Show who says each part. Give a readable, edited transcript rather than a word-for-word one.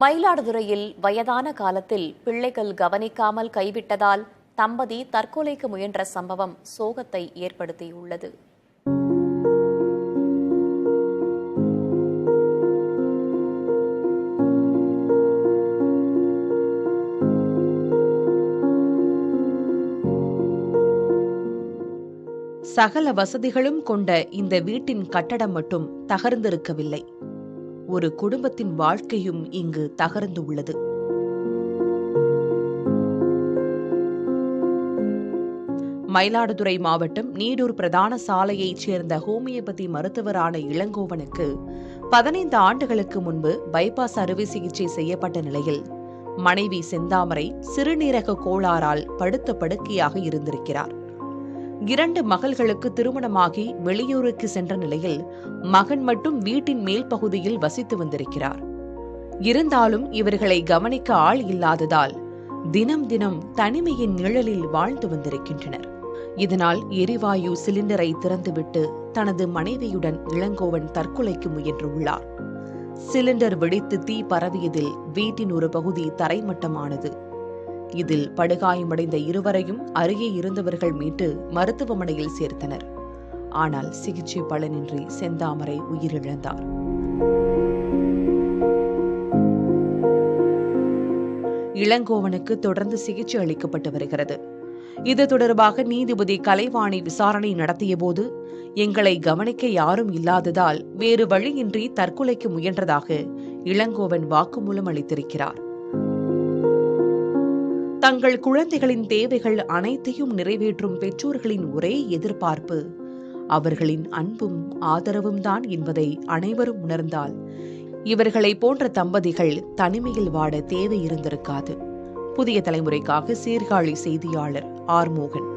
Speaker 1: மயிலாடுதுறையில் வயதான காலத்தில் பிள்ளைகள் கவனிக்காமல் கைவிட்டதால் தம்பதி தற்கொலைக்கு முயன்ற சம்பவம் சோகத்தை ஏற்படுத்தியுள்ளது.
Speaker 2: சகல வசதிகளும் கொண்ட இந்த வீட்டின் கட்டடம் மட்டும் தகர்ந்திருக்கவில்லை. ஒரு குடும்பத்தின் வாழ்க்கையும் இங்கு தகர்ந்து உள்ளது. மயிலாடுதுறை மாவட்டம் நீடூர் பிரதான சாலையைச் சேர்ந்த ஹோமியோபதி மருத்துவரான இளங்கோவனுக்கு 15 ஆண்டுகளுக்கு முன்பு பைபாஸ் அறுவை சிகிச்சை செய்யப்பட்ட நிலையில் மனைவி செந்தாமரை சிறுநீரக கோளாறால் படுத்த படுக்கையாக இருந்திருக்கிறார். 2 மகள்களுக்கு திருமணமாகி வெளியூருக்கு சென்ற நிலையில் மகன் மட்டும் வீட்டின் மேல் பகுதியில் வசித்து வந்திருக்கிறார். இருந்தாலும் இவர்களை கவனிக்க ஆள் இல்லாததால் தினம் தினம் தனிமையின் நிழலில் வாழ்ந்து வந்திருக்கின்றனர். இதனால் எரிவாயு சிலிண்டரை திறந்துவிட்டு தனது மனைவியுடன் இளங்கோவன் தற்கொலைக்கு முயன்றுள்ளார். சிலிண்டர் வெடித்து தீ பரவியதில் வீட்டின் ஒரு பகுதி தரைமட்டமானது. இதில் படுகாயமடைந்த இருவரையும் அருகே இருந்தவர்கள் மீட்டு மருத்துவமனையில் சேர்த்தனர். ஆனால் சிகிச்சை பலனின்றி செந்தாமரை உயிரிழந்தார். இளங்கோவனுக்கு தொடர்ந்து சிகிச்சை அளிக்கப்பட்டு வருகிறது. இது தொடர்பாக நீதிபதி கலைவாணி விசாரணை நடத்திய போது, எங்களை கவனிக்க யாரும் இல்லாததால் வேறு வழியின்றி தற்கொலைக்கு முயன்றதாக இளங்கோவன் வாக்குமூலம் அளித்திருக்கிறார். தங்கள் குழந்தைகளின் தேவைகள் அனைத்தையும் நிறைவேற்றும் பெற்றோர்களின் ஒரே எதிர்பார்ப்பு அவர்களின் அன்பும் ஆதரவும் தான் என்பதை அனைவரும் உணர்ந்தால் இவர்களை போன்ற தம்பதிகள் தனிமையில் வாட தேவை இருந்திருக்காது. புதிய தலைமுறைக்காக சீர்காழி செய்தியாளர் ஆர் மோகன்.